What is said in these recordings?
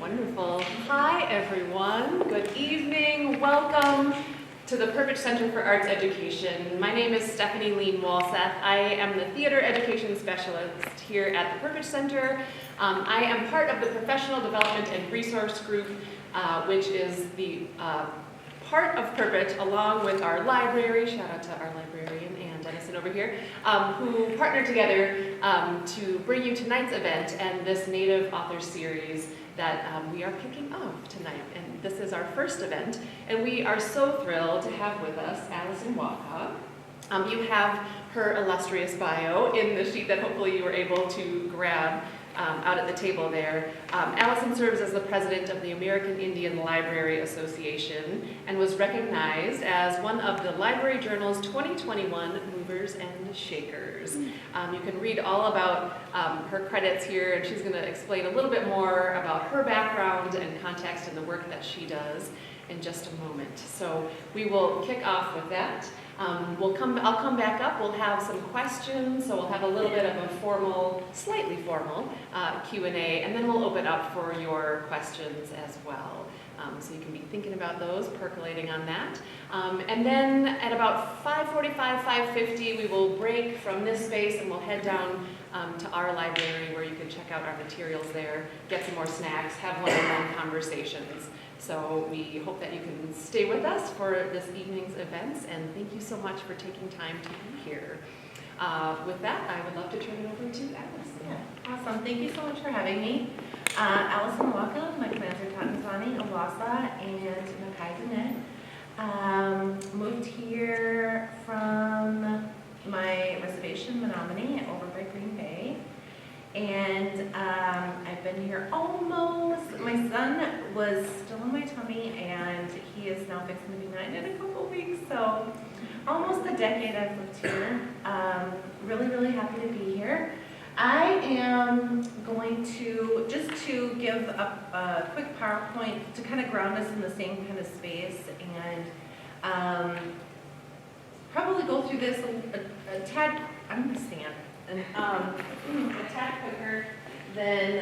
Wonderful. Hi, everyone. Good evening. Welcome to the Perpich Center for Arts Education. My name is Stephanie Lean Walseth. I am the Theater Education Specialist here at the Perpich Center. I am part of the Professional Development and Resource Group, which is the part of Perpich, along with our library, shout out to our librarian and Allison over here, who partnered together to bring you tonight's event and this Native Author Series that we are kicking off tonight. And this is our first event, and we are so thrilled to have with us Allison Waukau. You have her illustrious bio in the sheet that hopefully you were able to grab out at the table there. Allison serves as the president of the American Indian Library Association and was recognized as one of the Library Journal's 2021 Movers and Shakers. You can read all about her credits here, and she's going to explain a little bit more about her background and context and the work that she does in just a moment. So we will kick off with that. I'll come back up, we'll have some questions, so we'll have a little bit of a formal, slightly formal Q&A, and then we'll open up for your questions as well. So you can be thinking about those, percolating on that. And then at about 5:45, 5:50, we will break from this space and we'll head down to our library where you can check out our materials there, get some more snacks, have one-on-one conversations. So we hope that you can stay with us for this evening's events, and thank you so much for taking time to be here. With that, I would love to turn it over to Allison. Yeah, awesome. Thank you so much for having me. Allison Waukau, my clans are Tatanzani, Awasa, and Makai. Moved here from my reservation, Menominee, over by Green Bay. And I've been here almost, my son was still in my tummy, and he is now fixing to be 9 in a couple weeks, so almost a decade I've lived here. Really, really happy to be here. I am going to, just to give a quick PowerPoint to kind of ground us in the same kind of space, and probably go through this a tad, I'm going to stand. And a tad quicker than,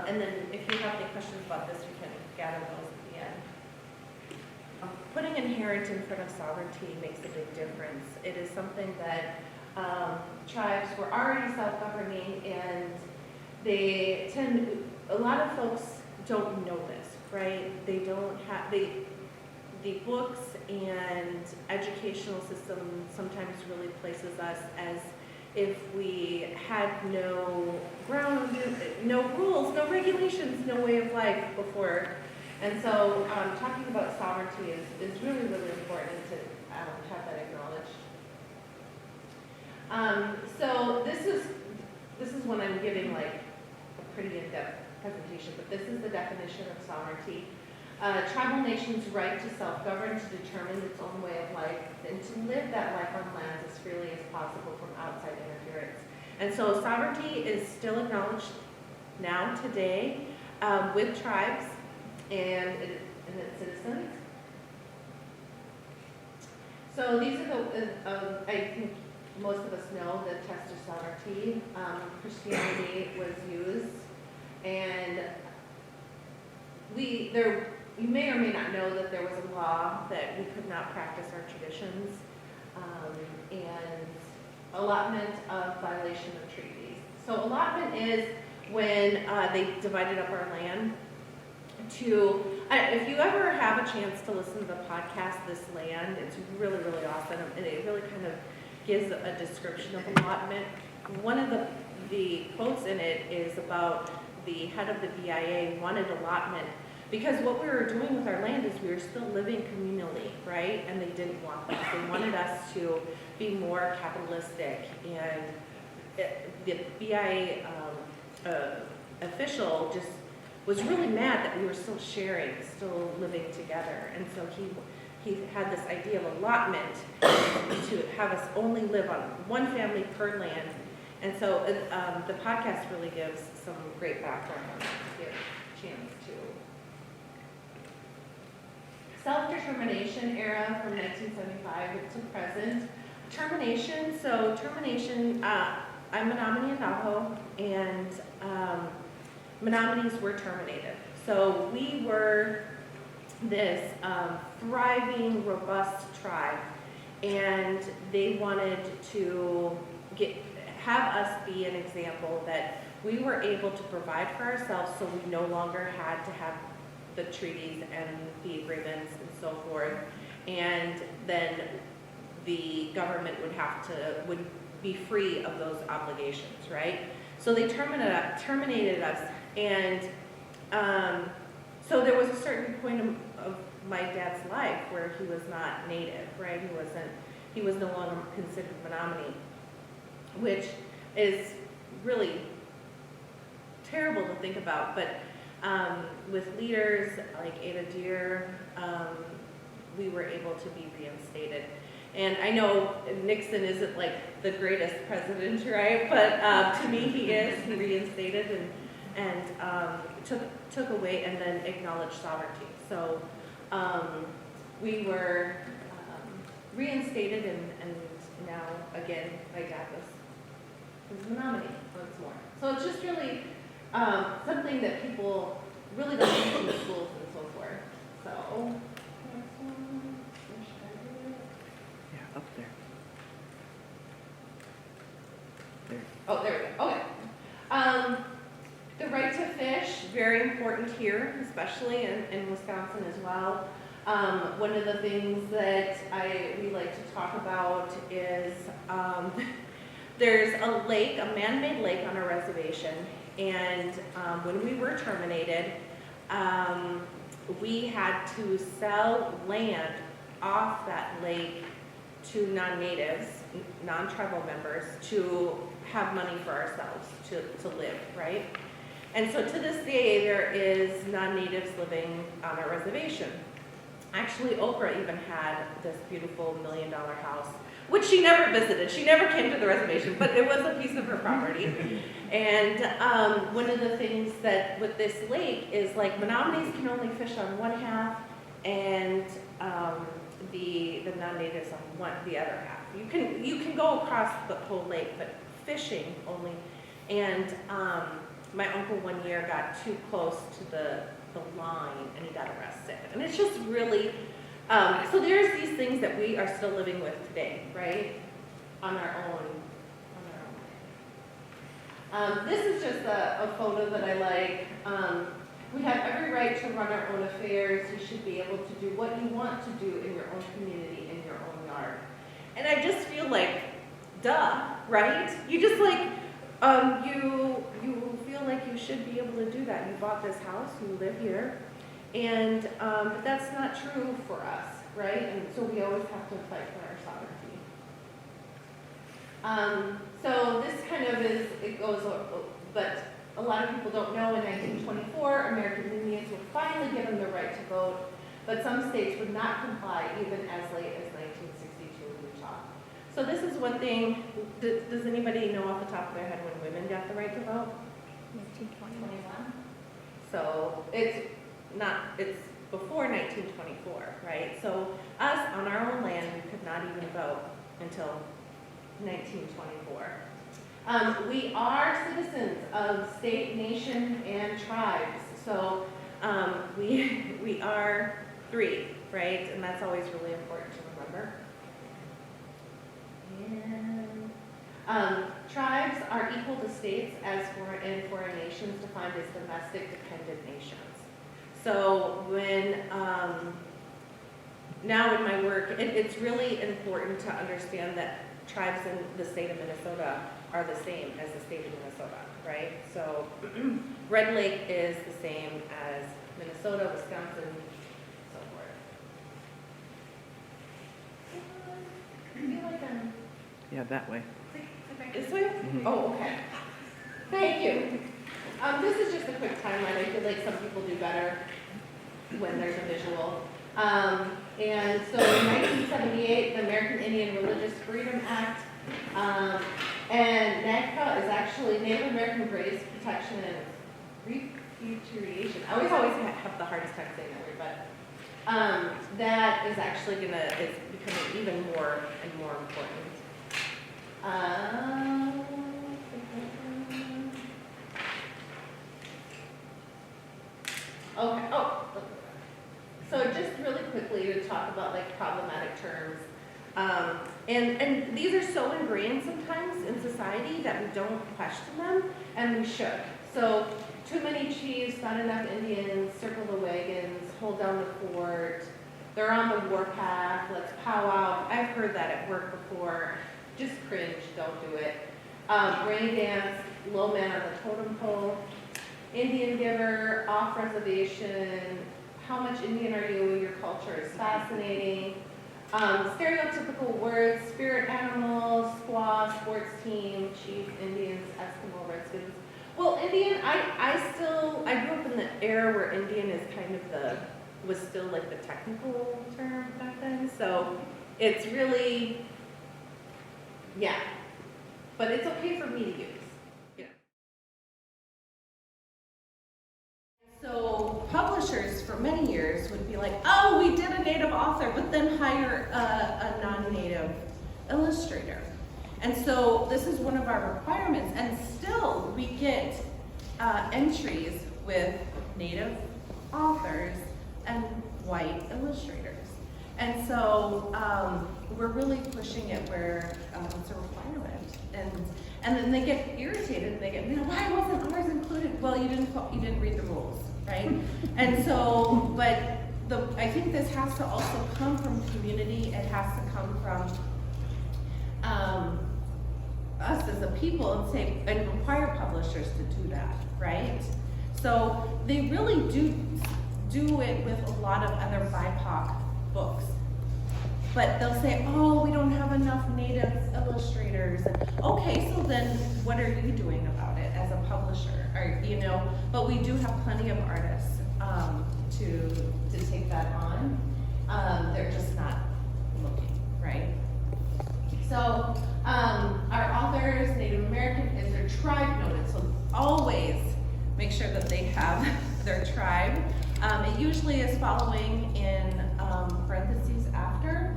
and then if you have any questions about this, you can gather those at the end. Putting inherent in front of sovereignty makes a big difference. It is something that tribes were already self-governing, and they tend, a lot of folks don't know this, right? They don't have, the books and educational system sometimes really places us as if we had no ground, no rules, no regulations, no way of life before. And so talking about sovereignty is really, really important to have that acknowledged. So this is when I'm giving like a pretty in-depth presentation, but this is the definition of sovereignty. Tribal nation's right to self-govern, to determine its own way of life, and to live that life on land as freely as possible from outside interference. And so sovereignty is still acknowledged now, today, with tribes and its citizens. So these are the, I think most of us know the test of sovereignty. Christianity was used, and you may or may not know that there was a law that we could not practice our traditions, and allotment of violation of treaties. So allotment is when they divided up our land to, if you ever have a chance to listen to the podcast, This Land, it's really, really awesome, and it really kind of gives a description of allotment. One of the quotes in it is about the head of the BIA wanted allotment because what we were doing with our land is we were still living communally, right? And they didn't want that. They wanted us to be more capitalistic. And the BIA official just was really mad that we were still sharing, still living together. And so he had this idea of allotment to have us only live on one family per land. And so the podcast really gives some great background on that to give a chance to. Self-determination era from 1975 to present. Termination, I'm Menominee and Navajo, and Menominees were terminated. So we were this thriving, robust tribe, and they wanted to have us be an example that we were able to provide for ourselves, so we no longer had to have the treaties and the agreements and so forth, and then the government would be free of those obligations, right? So they terminated us, and so there was a certain point of my dad's life where he was not Native, right? He was no longer considered Menominee, which is really terrible to think about, but with leaders like Ada Deer, we were able to be reinstated. And I know Nixon isn't like the greatest president, right? But to me, he is. He reinstated and took away and then acknowledged sovereignty. So we were reinstated, and now again, my dad was the nominee once more. So it's just really something that people really don't teach in schools and so forth. So. Up there. There. Oh, there we go. Okay. The right to fish, very important here, especially in Wisconsin as well. One of the things that we like to talk about is there's a lake, a man-made lake on our reservation, and when we were terminated, we had to sell land off that lake to non-natives, non-tribal members, to have money for ourselves to live, right? And so to this day, there is non-natives living on our reservation. Actually, Oprah even had this beautiful $1 million house, which she never visited. She never came to the reservation, but it was a piece of her property. And one of the things that with this lake is like Menominees can only fish on one half, and the non-natives on the other half. You can go across the whole lake, but fishing only. And my uncle one year got too close to the line and he got arrested. And it's just really, so there's these things that we are still living with today, right? On our own. This is just a photo that I like. We have every right to run our own affairs. You should be able to do what you want to do in your own community, in your own yard. And I just feel like, duh, right? You just like, you feel like you should be able to do that. You bought this house, you live here, and but that's not true for us, right? And so we always have to fight for our sovereignty. So this kind of it goes, but a lot of people don't know in 1924, American Indians were finally given the right to vote, but some states would not comply even as late as 1962 in Utah. So this is one thing, does anybody know off the top of their head when women got the right to vote? 1921. So it's before 1924, right? So us on our own land, we could not even vote until 1924. We are citizens of state, nation, and tribes. So we are free, right? And that's always really important to remember. And tribes are equal to states as foreign nations defined as domestic dependent nations. So when now in my work, it's really important to understand that tribes in the state of Minnesota are the same as the state of Minnesota, right? So Red Lake is the same as Minnesota, Wisconsin, so forth. I feel like I'm... Yeah, that way. This way? Mm-hmm. Oh, okay. Thank you. This is just a quick timeline. I feel like some people do better when there's a visual. And so in 1978, the American Indian Religious Freedom Act, and NAGPRA is actually Native American Graves Protection and Repatriation. I always have the hardest time saying that word, but that is actually is becoming even more and more important. Okay, oh. So just really quickly to talk about like problematic terms. And these are so ingrained sometimes in society that we don't question them, and we should. So, too many chiefs, not enough Indians, circle the wagons, hold down the fort, they're on the warpath, let's powwow. I've heard that at work before. Just cringe, don't do it. Rain dance, low man on the totem pole, Indian giver, off reservation, how much Indian are you? Your culture is fascinating. Stereotypical words, spirit animal, squaw, sports team, chief, Indians, Eskimo, Redskins. Well, Indian, I grew up in the era where Indian is kind of was still like the technical term back then. So it's really, yeah, but it's okay for me to use. So publishers for many years would be like, oh, we did a native author, but then hire a non-native illustrator. And so this is one of our requirements, and still we get entries with native authors and white illustrators. And so we're really pushing it where it's a requirement. And then they get irritated and they get, man, why wasn't ours included? Well, you didn't read the rules, right? And so, but I think this has to also come from community. It has to come from us as a people and require publishers to do that, right? So they really do it with a lot of other BIPOC books. But they'll say, oh, we don't have enough native illustrators. Okay, so then what are you doing about it as a publisher? But we do have plenty of artists to take that on. They're just not looking, right? So our authors, Native American, is their tribe noted. So always make sure that they have their tribe. It usually is following in parentheses after.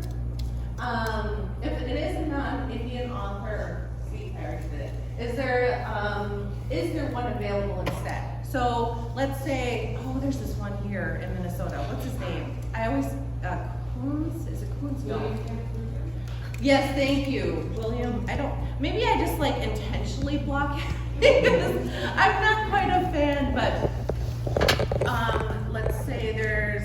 If it is a non-Indian author, see, I already did it. Is there one available instead? So let's say, oh, there's this one here in Minnesota. What's his name? I always, Coons? Is it Coons? No. Yes, thank you, William. Maybe I just like intentionally block it because I'm not quite a fan, but let's say there's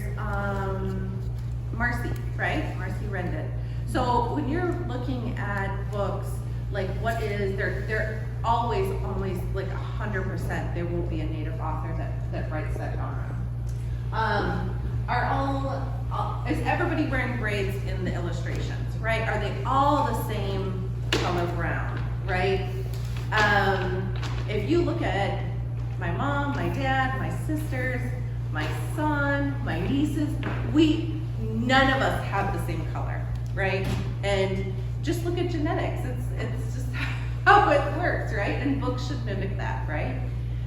Marcy, right? Marcy Rendon. So when you're looking at books, like they're always like 100%, there will be a native author that writes that genre. Is everybody wearing braids in the illustrations, right? Are they all the same color brown, right? If you look at my mom, my dad, my sisters, my son, my nieces, none of us have the same color, right? And just look at genetics. It's just how it works, right? And books should mimic that, right?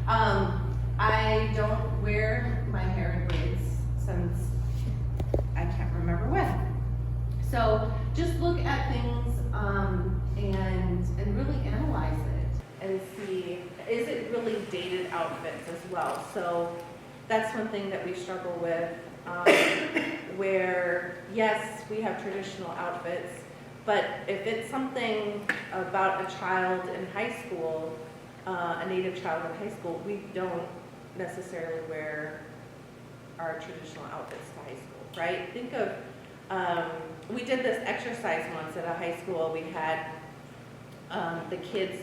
I don't wear my hair in braids since I can't remember when. So just look at things and really analyze it and see, is it really dated outfits as well? So that's one thing that we struggle with, where yes, we have traditional outfits, but if it's something about a child in high school, a Native child in high school, we don't necessarily wear our traditional outfits to high school, right? Think of, we did this exercise once at a high school. We had the kids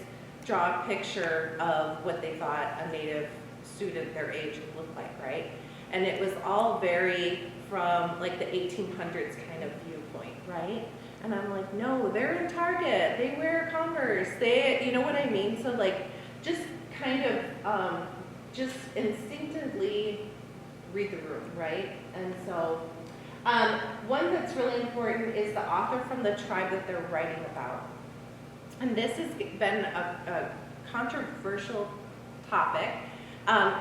draw a picture of what they thought a Native student their age would look like, right? And it was all very from like the 1800s kind of viewpoint, right? And I'm like, no, they're in Target, they wear Converse, you know what I mean? So like, just kind of, just instinctively read the room, right? And so, one that's really important is the author from the tribe that they're writing about. And this has been a controversial topic,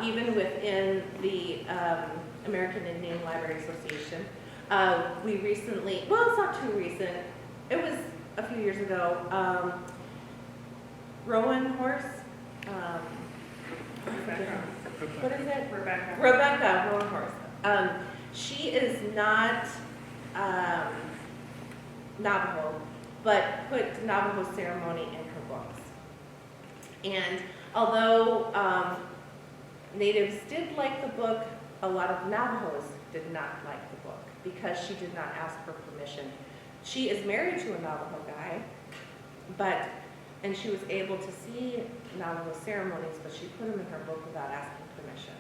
even within the American Indian Library Association. We recently, well, it's not too recent, it was a few years ago, Rowan Horse, what is it? Rebecca Rowan Horse. She is not Navajo, but put Navajo ceremony in her books. And although natives did like the book, a lot of Navajos did not like the book because she did not ask for permission. She is married to a Navajo guy, and she was able to see Navajo ceremonies, but she put them in her book without asking permission.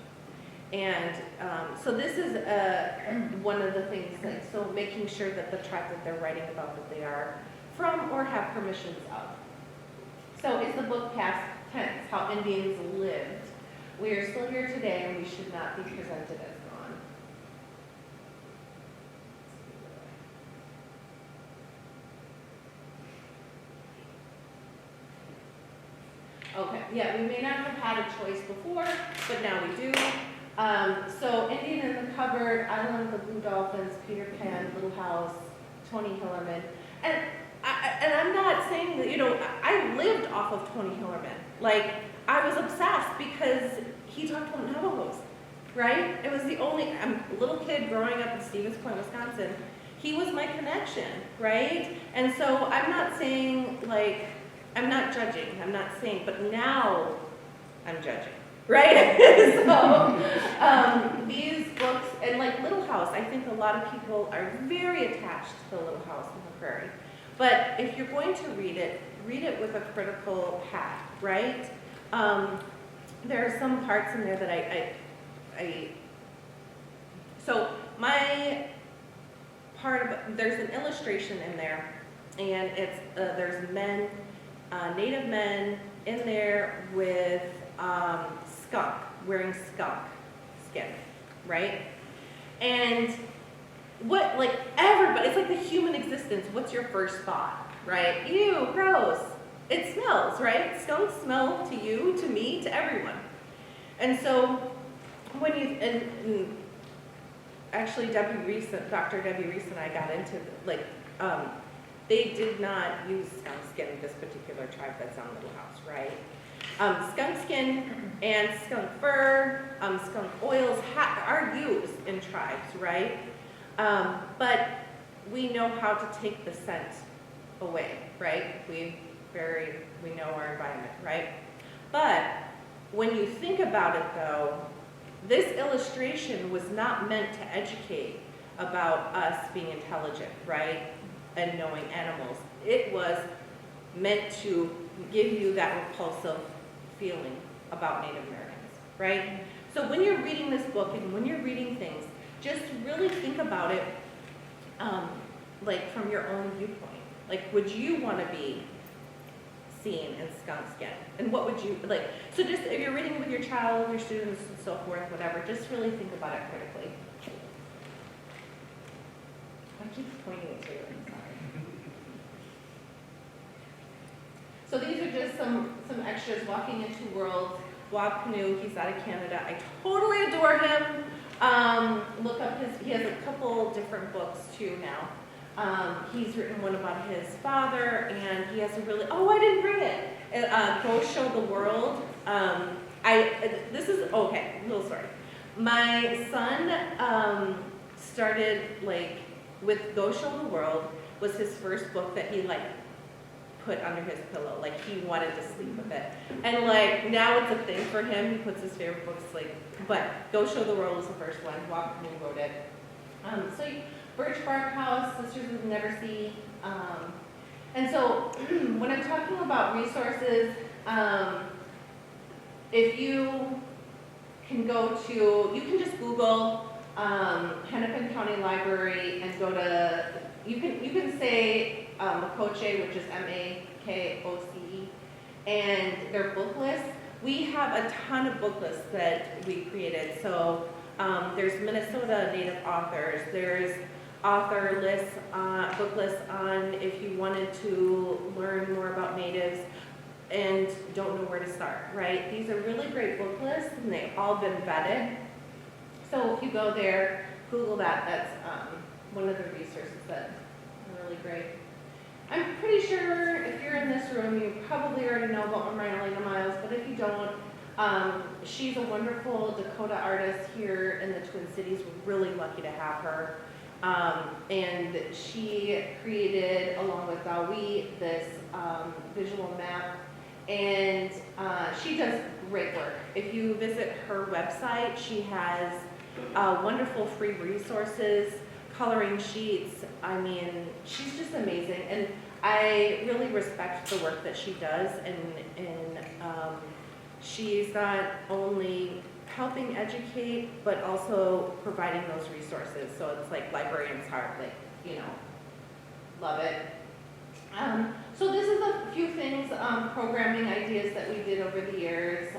And so this is one of the things, so making sure that the tribe that they're writing about that they are from or have permissions of. So is the book past tense, how Indians lived. We are still here today and we should not be presented as gone. Okay, yeah, we may not have had a choice before, but now we do. So Indian in the Cupboard, Island of the Blue Dolphins, Peter Pan, Little House, Tony Hillerman. And I'm not saying that, I lived off of Tony Hillerman. Like, I was obsessed because he talked about Navajos, right? It was the only, I'm a little kid growing up in Stevens Point, Wisconsin. He was my connection, right? And so I'm not saying, like, I'm not judging, I'm not saying, but now I'm judging, right? So these books, and like Little House, I think a lot of people are very attached to the Little House on the Prairie. But if you're going to read it with a critical hat, right? There are some parts in there that so my part of, there's an illustration in there, and it's, there's men, Native men in there with skunk, wearing skunk skin, right? And what, like everybody, it's like the human existence, what's your first thought, right? Ew, gross. It smells, right? Skunks smell to you, to me, to everyone. And so when you, and actually Dr. Debbie Reese and I got into, like, they did not use skunk skin in this particular tribe that's on Little House, right? Skunk skin and skunk fur, skunk oils are used in tribes, right? But we know how to take the scent away, right? We know our environment, right? But when you think about it though, this illustration was not meant to educate about us being intelligent, right? And knowing animals. It was meant to give you that repulsive feeling about Native Americans, right? So when you're reading this book and when you're reading things, just really think about it like from your own viewpoint. Like, would you want to be seen in skunk skin? And what would you, like, so just if you're reading with your child, your students, and so forth, whatever, just really think about it critically. I keep pointing to you, I'm sorry. So these are just some extras, Walking into Worlds, Bob Canoe, he's out of Canada. I totally adore him. Look up he has a couple different books too now. He's written one about his father, and he has a really, I didn't bring it. Go Show the World. This is, okay, little story. My son started like with Go Show the World was his first book that he like put under his pillow. Like he wanted to sleep with it. And like now it's a thing for him. He puts his favorite books like, but Go Show the World was the first one. Waukau wrote it. Birch Bark House, Sisters of the Never See. And so when I'm talking about resources, if you can you can just Google Hennepin County Library and go to, you can say Makoche, which is M-A-K-O-C-E, and their book list. We have a ton of book lists that we created. So there's Minnesota Native authors, there's author lists, book lists on if you wanted to learn more about natives and don't know where to start, right? These are really great book lists and they've all been vetted. So if you go there, Google that, that's one of the resources that are really great. I'm pretty sure if you're in this room, you probably already know about Marina Miles, but if you don't, She's a wonderful Dakota artist here in the Twin Cities. We're really lucky to have her. And she created, along with Dawi, this visual map. And she does great work. If you visit her website, she has wonderful free resources, coloring sheets. I mean, she's just amazing. And I really respect the work that she does. And she's not only helping educate, but also providing those resources. So it's like librarian's heart, like, you know, love it. So this is a few things, programming ideas that we did over the years.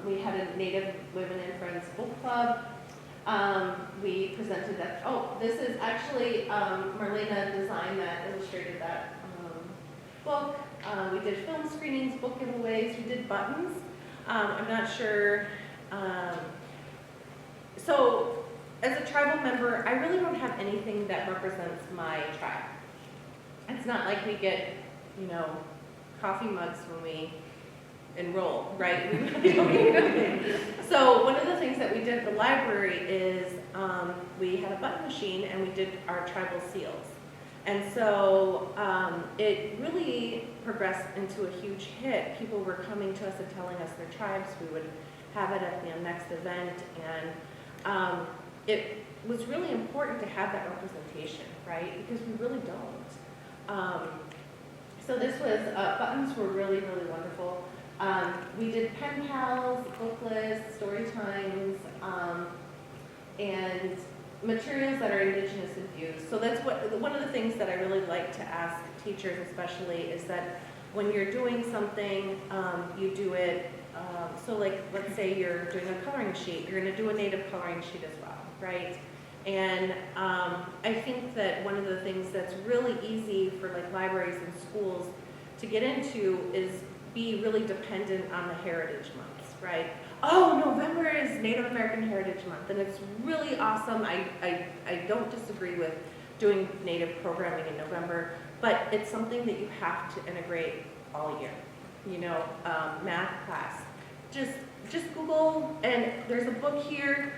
We had a Native Women and Friends book club. We presented that, oh, this is actually Marlena designed that, illustrated that book. We did film screenings, book giveaways, we did buttons. I'm not sure. So as a tribal member, I really don't have anything that represents my tribe. It's not like we get, you know, coffee mugs when we enroll, right? So one of the things that we did at the library is we had a button machine and we did our tribal seals. And so it really progressed into a huge hit. People were coming to us and telling us their tribes. We would have it at the next event. And it was really important to have that representation, right? Because we really don't. So this was, buttons were really, really wonderful. We did pen pals, book lists, story times, and materials that are Indigenous infused. So that's one of the things that I really like to ask teachers especially is that when you're doing something, you do it, so like let's say you're doing a coloring sheet, you're going to do a Native coloring sheet as well, right? And I think that one of the things that's really easy for like libraries and schools to get into is be really dependent on the heritage months, right? Oh, November is Native American Heritage Month, and it's really awesome. I don't disagree with doing Native programming in November, but it's something that you have to integrate all year. You know, math class. Just Google, and there's a book here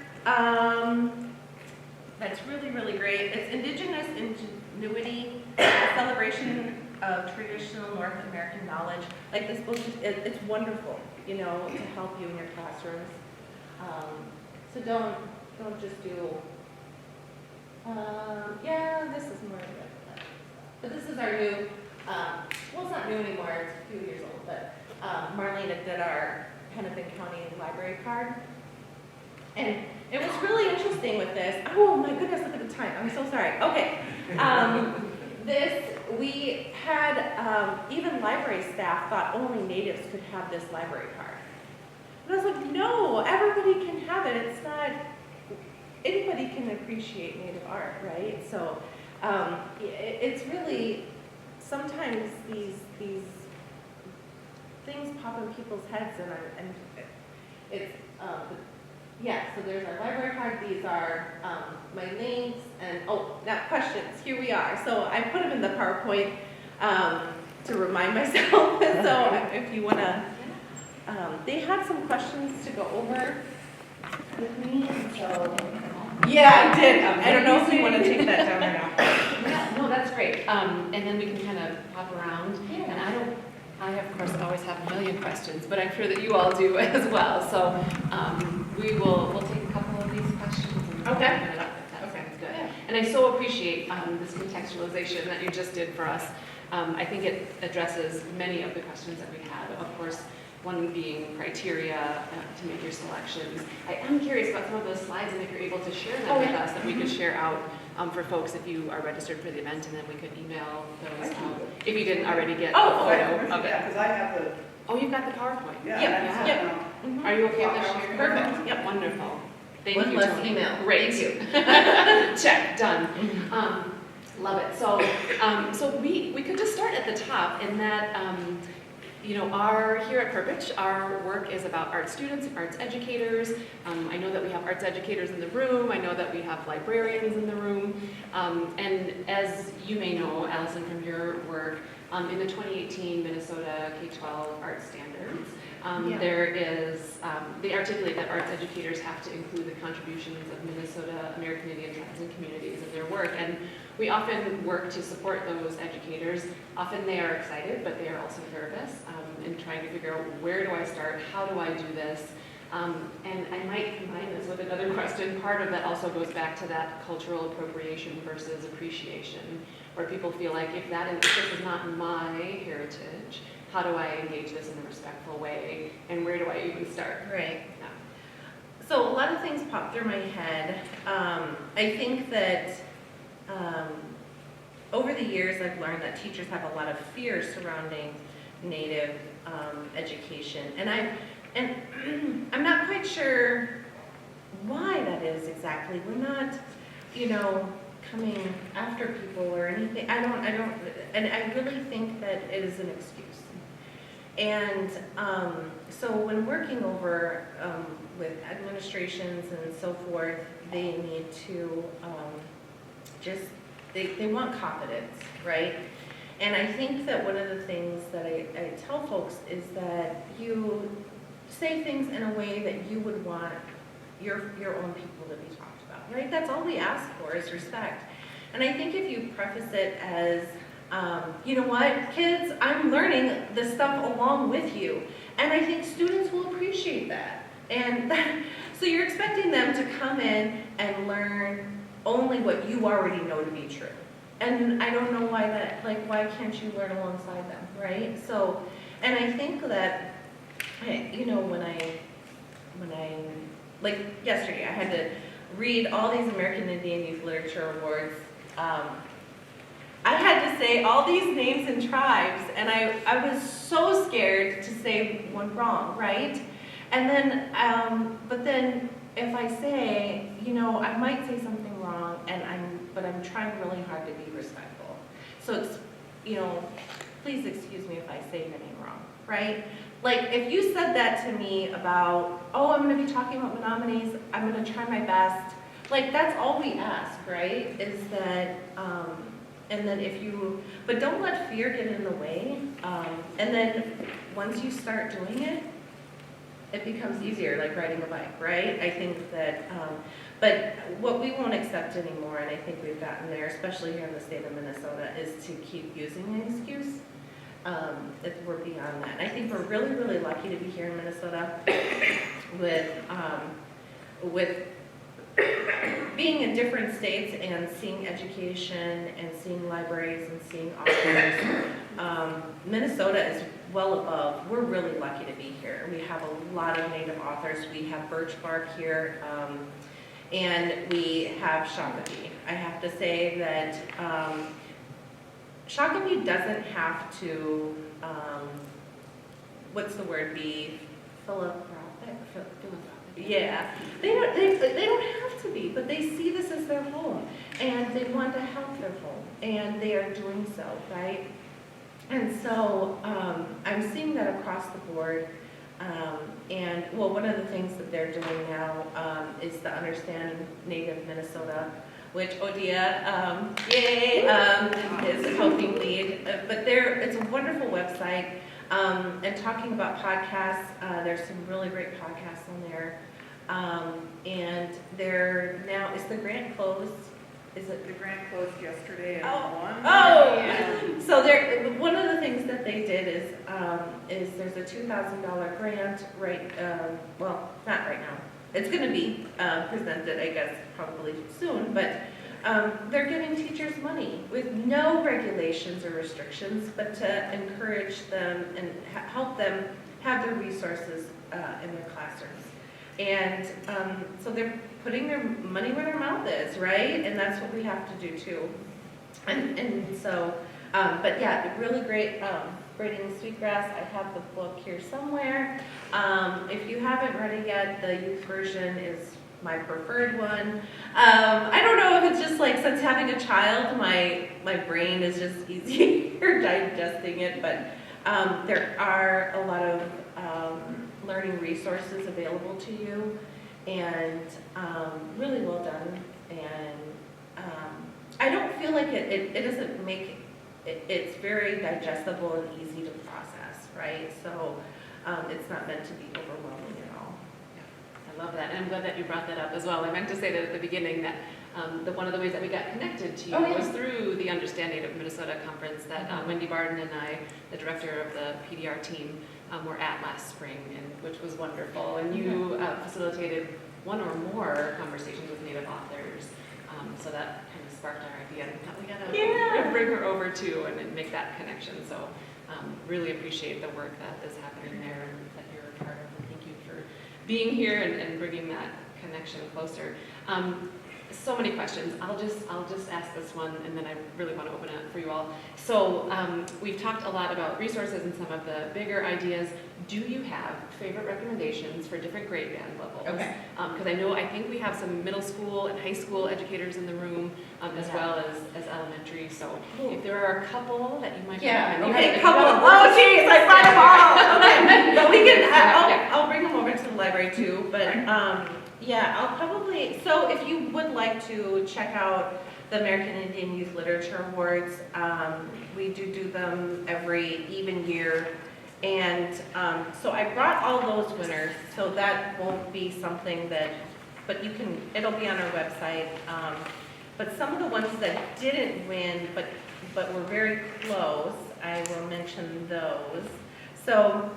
that's really, really great. It's Indigenous Ingenuity, a celebration of traditional North American knowledge. Like this book, it's wonderful, you know, to help you in your classrooms. So don't just do, yeah, this is more of it. But this is our new, well, it's not new anymore, it's a few years old, but Marlena did our Hennepin County Library card. And it was really interesting with this. Oh my goodness, look at the time. I'm so sorry. Okay. We had, even library staff thought only natives could have this library card. And I was like, no, everybody can have it. It's not, anybody can appreciate native art, right? So it's really, sometimes these things pop in people's heads and it's, yeah, so there's our library card. These are my links, and oh, now questions. Here we are. So I put them in the PowerPoint to remind myself. So if you want to, they had some questions to go over with me. So yeah, I did. I don't know if you want to take that down or not. Yeah, no, that's great. And then we can kind of hop around. Yeah. And I of course always have a million questions, but I'm sure that you all do as well. So we'll take a couple of these questions. And Okay. that sounds good. Yeah. And I so appreciate this contextualization that you just did for us. I think it addresses many of the questions that we had. Of course, one being criteria to make your selections. I am curious about some of those slides, and if you're able to share them with us, that we could share out for folks if you are registered for the event, and then we could email those out if you didn't already get a photo of it. Because I have the, Oh, you've got the PowerPoint. yeah. Yep, yep. Mhm. Are you okay with us sharing? Perfect. Yep, wonderful. Thank One you, less Tony. email. Great. Thank you. Check, done. Love it. So we could just start at the top in that, you know, here at Perpich, our work is about art students and arts educators. I know that we have arts educators in the room. I know that we have librarians in the room. And as you may know, Allison, from your work, in the 2018 Minnesota K-12 art standards, Yeah. They articulate that arts educators have to include the contributions of Minnesota American Indian tribes and communities in their work, and we often work to support those educators. Often they are excited, but they are also nervous in trying to figure out, where do I start, how do I do this? And I might combine this with another question. Part of that also goes back to that cultural appropriation versus appreciation, where people feel like, if this is not my heritage, how do I engage this in a respectful way, and where do I even start? Right. Yeah. So a lot of things pop through my head. I think that over the years I've learned that teachers have a lot of fear surrounding Native education, and I'm not quite sure why that is exactly. We're not, coming after people or anything. I don't, and I really think that it is an excuse. And so when working over with administrations and so forth, they need to they want confidence, right? And I think that one of the things that I tell folks is that you say things in a way that you would want your own people to be talked about, right? That's all we ask for is respect. And I think if you preface it as, you know what, kids, I'm learning this stuff along with you. And I think students will appreciate that. And so you're expecting them to come in and learn only what you already know to be true. And I don't know why that, why can't you learn alongside them, right? So, and I think that, when I, like yesterday, I had to read all these American Indian Youth Literature Awards. I had to say all these names and tribes, and I was so scared to say one wrong, right? And then, but then if I say, I might say something wrong, but I'm trying really hard to be respectful. So it's, please excuse me if I say your name wrong, right? Like, if you said that to me about, oh, I'm going to be talking about Menominees, I'm going to try my best, that's all we ask, right? Is that, and then but don't let fear get in the way. And then once you start doing it, it becomes easier, like riding a bike, right? I think that, but what we won't accept anymore, and I think we've gotten there, especially here in the state of Minnesota, is to keep using an excuse. If we're beyond that. And I think we're really, really lucky to be here in Minnesota with being in different states and seeing education and seeing libraries and seeing authors. Minnesota is well above. We're really lucky to be here. We have a lot of Native authors. We have birch bark here, and we have Shakopee. I have to say that Shakopee doesn't have to, be philanthropic? Yeah, they don't have to be, but they see this as their home, and they want to help their home, and they are doing so, right? And so I'm seeing that across the board, and one of the things that they're doing now is the Understand Native Minnesota, which Odia, is helping lead. But it's a wonderful website. And talking about podcasts, there's some really great podcasts on there. And is the grant closed? Is it? The grant closed yesterday at 1. Oh! Yeah. So one of the things that they did is there's a $2,000 grant, right, not right now. It's going to be presented, I guess, probably soon, but they're giving teachers money with no regulations or restrictions, but to encourage them and help them have their resources in their classrooms. And so they're putting their money where their mouth is, right? And that's what we have to do too. And so, but yeah, really great. Braiding Sweetgrass, I have the book here somewhere. If you haven't read it yet, the youth version is my preferred one. I don't know if it's just since having a child, my brain is just easier digesting it, but there are a lot of learning resources available to you, and really well done. And I don't feel like it doesn't make it's very digestible and easy to process, right? So It's not meant to be overwhelming at all. I love that, and I'm glad that you brought that up as well. I meant to say that at the beginning that one of the ways that we got connected to you was through the Understanding of Minnesota conference that Wendy Barden and I, the director of the PDR team, were at last spring, and which was wonderful. And you facilitated one or more conversations with Native authors, so that kind of sparked our idea that we gotta bring her over too and make that connection. So really appreciate the work that is happening there and that you're a part of. And thank you for being here and bringing that connection closer. So many questions. I'll just ask this one, and then I really want to open it up for you all. So we've talked a lot about resources and some of the bigger ideas. Do you have favorite recommendations for different grade band levels? Okay. Because I think we have some middle school and high school educators in the room, as well as elementary. So if there are a couple that you might recommend. Okay, couple. Oh, geez, I brought them all. Okay, but we can. I'll bring them over to the library too. But yeah, I'll probably. So if you would like to check out the American Indian Youth Literature Awards, we do them every even year. And so I brought all those winners, so that won't be something that, but it'll be on our website. But some of the ones that didn't win, but were very close, I will mention those. So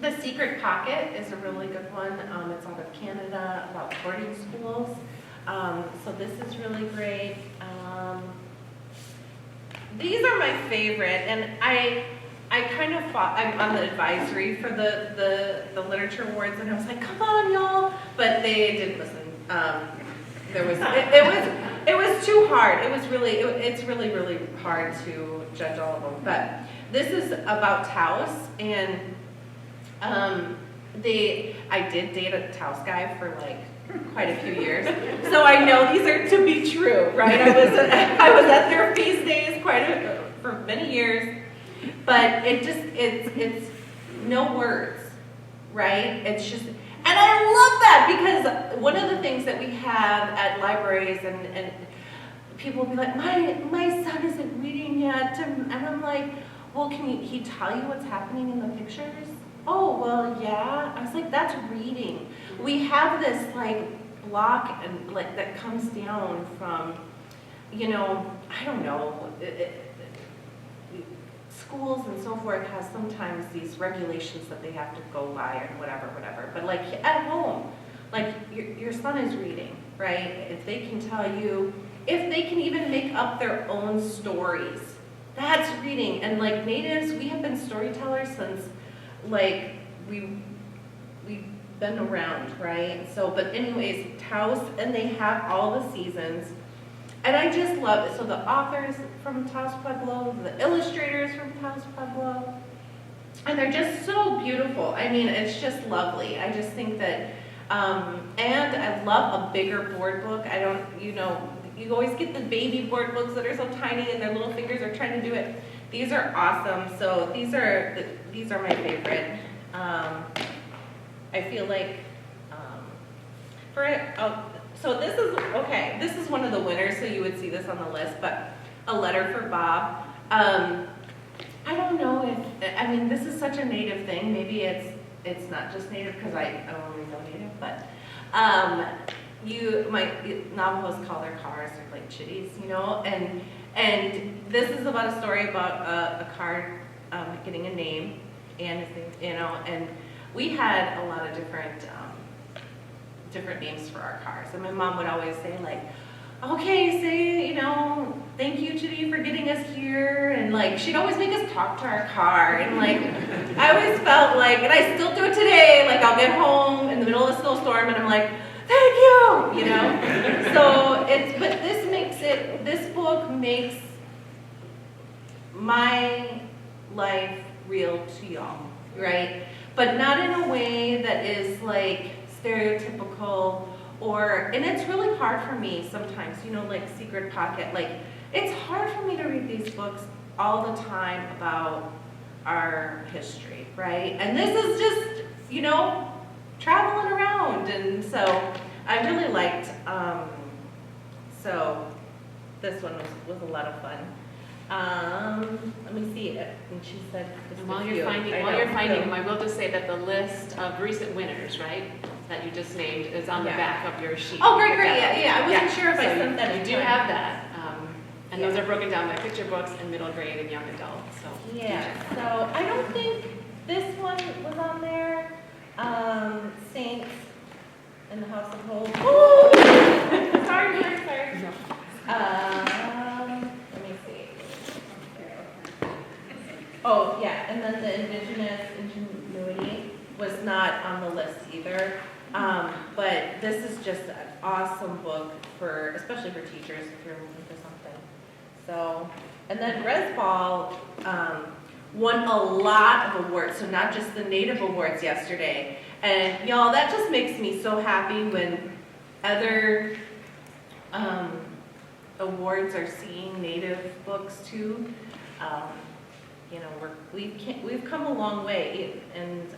The Secret Pocket is a really good one. It's out of Canada, about boarding schools. So this is really great. These are my favorite, and I kind of fought. I'm on the advisory for the literature awards, and I was like, "Come on, y'all!" But they didn't listen. It was too hard. It's really hard to judge all of them. But this is about Taos, and I did date a Taos guy for like quite a few years, so I know these are to be true, right? I was at their feast days for many years. But it's no words, right? It's just, and I love that because one of the things that we have at libraries and people will be like, my son isn't reading yet, and I'm like, well, can he tell you what's happening in the pictures? Oh, well, yeah. I was like, that's reading. We have this like block and like that comes down from, I don't know. Schools and so forth has sometimes these regulations that they have to go by and whatever. But like at home, like your son is reading, right? If they can tell you, if they can even make up their own stories, that's reading. And like natives, we have been storytellers since like we've been around, right? So, but anyways, Taos, and they have all the seasons. And I just love it. So the authors from Taos Pueblo, the illustrators from Taos Pueblo, and they're just so beautiful. I mean, it's just lovely. I just think that, and I love a bigger board book. I don't, you always get the baby board books that are so tiny and their little fingers are trying to do it. These are awesome. So these are my favorite. I feel like, so this is one of the winners, so you would see this on the list, but A Letter for Bob. I don't know this is such a native thing. Maybe it's not just native because I don't really know native, but Navajos call their cars like chitties, and this is about a story about a car getting a name and his name, and we had a lot of different names for our cars. And my mom would always say like, okay, say, thank you, Chitty, for getting us here. And like, she'd always make us talk to our car. And like, I always felt like, and I still do it today, like I'll get home in the middle of a snowstorm and I'm like, thank you, So but this book makes my life real to y'all, right? But not in a way that is like, stereotypical and it's really hard for me sometimes, like Secret Pocket, like it's hard for me to read these books all the time about our history, right? And this is just, traveling around, and so I really liked, so this one was a lot of fun. Let me see, and she said just And a while few. you're I finding know. them, I will just say that the list of recent winners, right, that you just named is on the Yeah. back of your sheet. Oh, You great, picked that up. yeah, I wasn't sure if I So sent that in You do time. have that, and those Yeah. are broken down by picture books and middle grade and young adult, so. Yeah, so I don't think this one was on there. Saints in the House of Hope. Sorry. Let me see. Oh, yeah, and then the Indigenous Ingenuity was not on the list either. But this is just an awesome book for, especially for teachers if you're looking for something. So, and then Res Ball won a lot of awards, so not just the Native Awards yesterday. And y'all, that just makes me so happy when other awards are seeing Native books too. You know, we've come a long way, and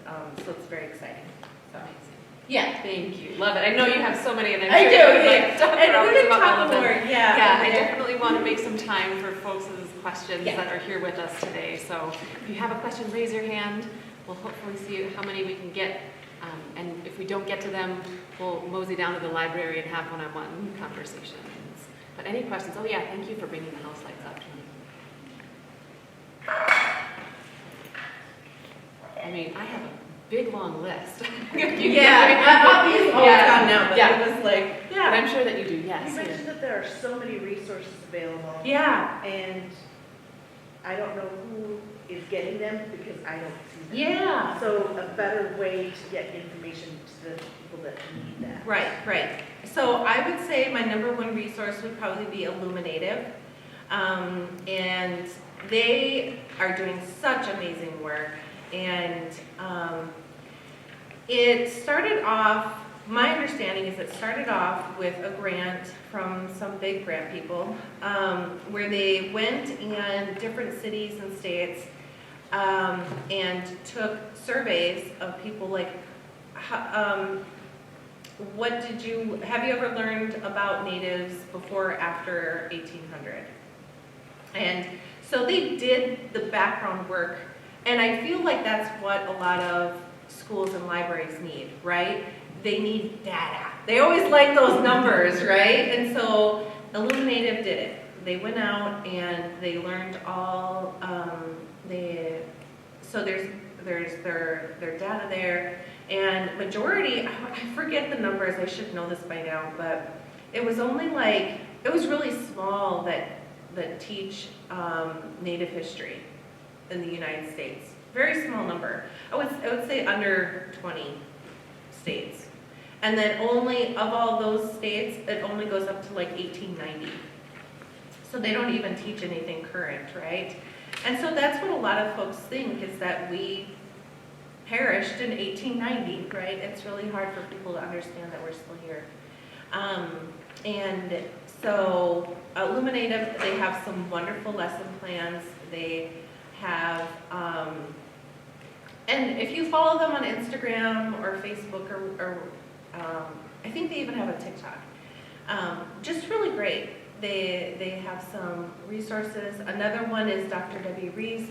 so it's very exciting. So. Amazing. Yeah. Thank you, love it. I know you have so many, and I'm I sure do, you would yeah. like to talk for And we hours can about all talk of them. more, yeah. Yeah, I over there. definitely want to make some time for folks' questions Yeah. that are here with us today. So if you have a question, raise your hand. We'll hopefully see how many we can get. And if we don't get to them, we'll mosey down to the library and have one-on-one conversations. But any questions? Oh yeah, thank you for bringing the house lights up. I mean, I have a big, long list. Obviously, it's gone now, but Yeah. it was like, But I'm sure that you do, yes. You mentioned that there are so many resources available. yeah, And I don't know who is getting them because I don't see them. yeah. So a better way to get information to the people that need that. Right. So I would say my number one resource would probably be Illuminative. And they are doing such amazing work. And it started off, my understanding is it started off with a grant from some big grant people, where they went in different cities and states and took surveys of people like, have you ever learned about natives before or after 1800? And so they did the background work, and I feel like that's what a lot of schools and libraries need, right? They need data. They always like those numbers, right? And so Illuminative did it. They went out and they learned all, so there's their data there, and majority, I forget the numbers, I should know this by now, but it was only like, it was really small that teach Native history in the United States. Very small number. I would say under 20 states. And then only, of all those states, it only goes up to like 1890. So they don't even teach anything current, right? And so that's what a lot of folks think, is that we perished in 1890, right? It's really hard for people to understand that we're still here. And so Illuminative, they have some wonderful lesson plans. They have, and if you follow them on Instagram or Facebook or I think they even have a TikTok, just really great. They have some resources. Another one is Dr. Debbie Reese.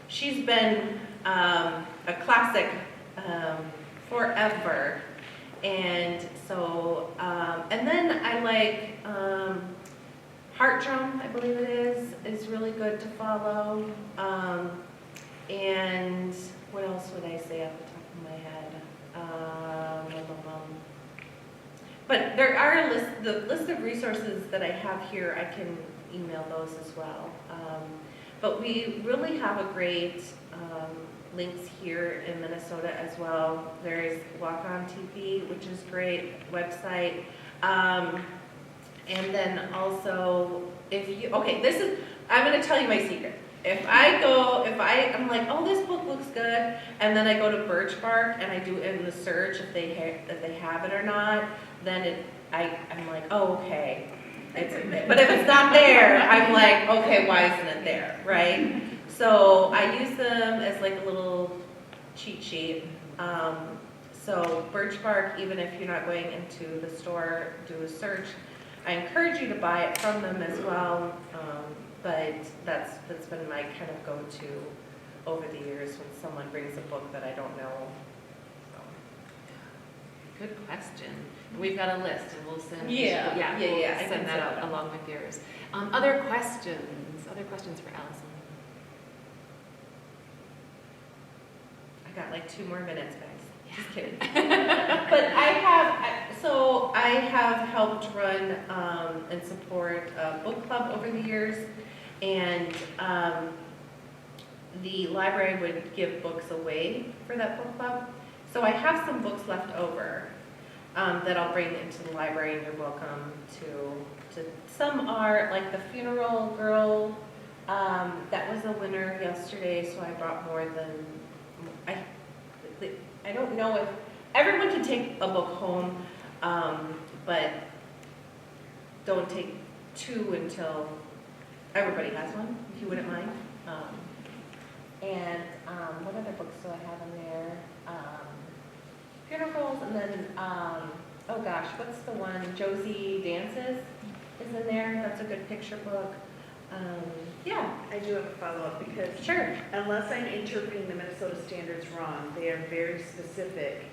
She's been a classic forever. And so, and then I like Heart Drum, I believe it is really good to follow. And what else would I say off the top of my head? But there are the list of resources that I have here, I can email those as well. But we really have a great links here in Minnesota as well. There's Waukau TV, which is great website. And then also, I'm gonna tell you my secret. I'm like, oh, this book looks good, and then I go to Birch Bark and I do in the search if they have it or not, then I'm like, oh, okay. But if it's not there, I'm like, okay, why isn't it there, right? So I use them as like a little cheat sheet. So Birch Bark, even if you're not going into the store, do a search. I encourage you to buy it from them as well, but that's been my kind of go-to over the years when someone brings a book that I don't know. So. Good question. We've got a list, and we'll send. Yeah, we'll I can send that set out that up. along with yours. Other questions? Other questions for Allison? I got like 2 more minutes, guys. Just kidding. But I have helped run and support a book club over the years, and the library would give books away for that book club. So I have some books left over that I'll bring into the library, and you're welcome to. Some are like the Funeral Girl. That was a winner yesterday, so I brought more than I don't know if everyone can take a book home, but don't take 2 until everybody has one, if you wouldn't mind. And what other books do I have in there? Funeral Girls, and then, oh gosh, what's the one? Josie Dances is in there. That's a good picture book. Yeah. I do have a follow-up because Sure. unless I'm interpreting the Minnesota standards wrong, they are very specific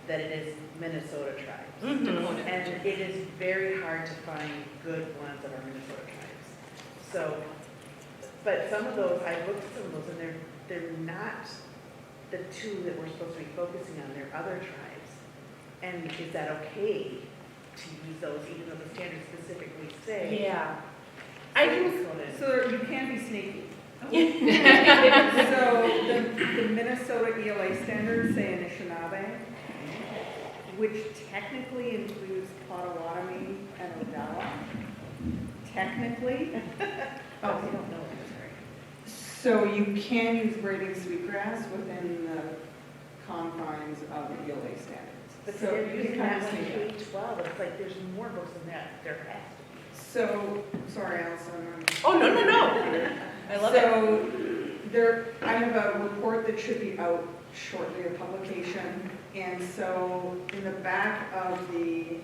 that it is Minnesota tribes. Dakota. And it is very hard to find good ones that are Minnesota tribes. So, but some of those, I've looked at some of those and they're not the 2 that we're supposed to be focusing on, they're other tribes. And is that okay to use those even though the standards specifically say? Yeah. I can. So you can be sneaky. So the Minnesota ELA standards say Anishinaabe, which technically includes Potawatomi and Odawa. Technically. Oh, I don't know. So you can use braiding sweetgrass within the confines of the ELA standards. But So they're you using can kind that of one sneak it. K-12, it's like there's more books than that, there has to be. So, sorry, Allison. Oh, no. I love it. So I have a report that should be out shortly of publication. And so in the back of the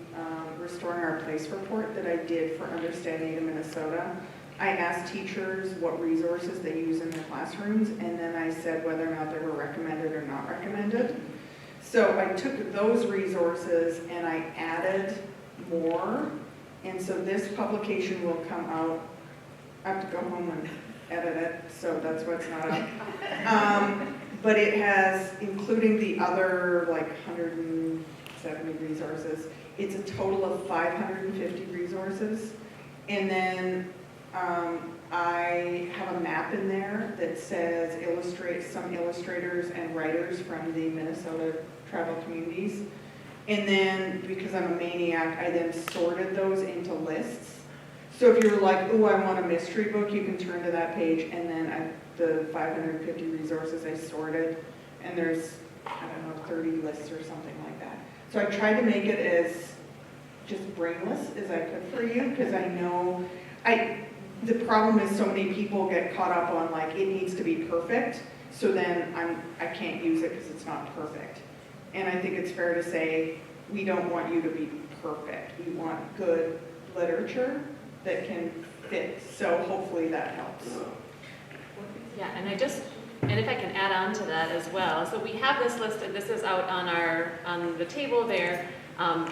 Restoring Our Place report that I did for Understanding of Minnesota, I asked teachers what resources they use in their classrooms, and then I said whether or not they were recommended or not recommended. So I took those resources and I added more. And so this publication will come out, I have to go home and edit it, so that's why it's not up. But it has, including the other like 170 resources, it's a total of 550 resources. And then I have a map in there that says some illustrators and writers from the Minnesota tribal communities. And then, because I'm a maniac, I then sorted those into lists. So if you're like, oh, I want a mystery book, you can turn to that page, and then the 550 resources I sorted, and there's, I don't know, 30 lists or something like that. So I tried to make it as just brainless as I could for you, because I know, the problem is so many people get caught up on like, it needs to be perfect, so then I can't use it because it's not perfect. And I think it's fair to say, we don't want you to be perfect. We want good literature that can fit. So hopefully that helps. Yeah, and if I can add on to that as well. So we have this listed, this is out on the table there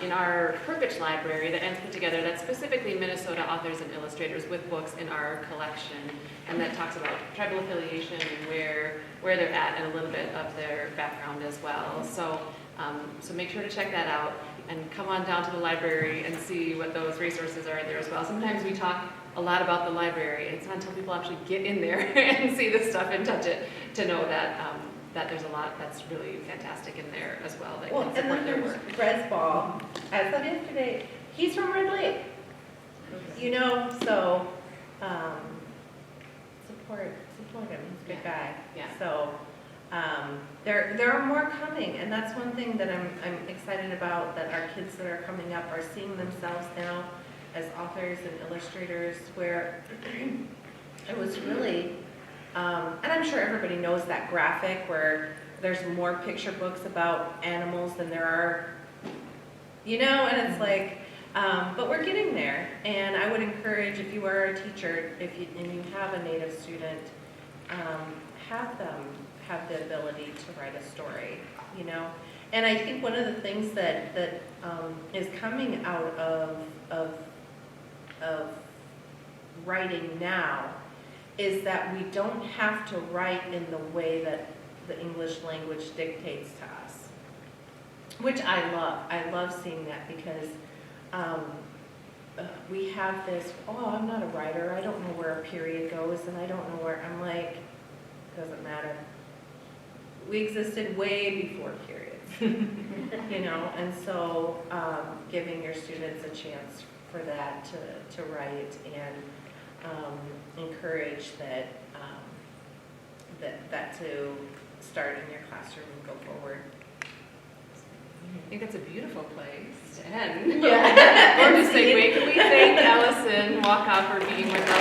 in our Perpich library that Anne's put together that's specifically Minnesota authors and illustrators with books in our collection. And that talks about tribal affiliation and where they're at and a little bit of their background as well. So make sure to check that out and come on down to the library and see what those resources are there as well. Sometimes we talk a lot about the library, and it's not until people actually get in there and see the stuff and touch it to know that there's a lot that's really fantastic in there as well that can And support then their there's work. Rez Ball. I said yesterday, he's from Red Lake. You know, so support him. He's a good guy. Yeah. So there are more coming, and that's one thing that I'm excited about, that our kids that are coming up are seeing themselves now as authors and illustrators, where it was really, and I'm sure everybody knows that graphic where there's more picture books about animals than there are, and it's like, But we're getting there, and I would encourage, if you are a teacher, and you have a Native student, have them have the ability to write a story, you know? And I think one of the things that is coming out of writing now is that we don't have to write in the way that the English language dictates to us, which I love. I love seeing that because we have this, oh, I'm not a writer, I don't know where a period goes, and I don't know where, I'm like, doesn't matter. We existed way before periods, you know, and so giving your students a chance for that to write and encourage that that to start in your classroom and go forward. I think that's a beautiful place to end. Yeah. Or to segue, can we thank Allison Waukau for being with us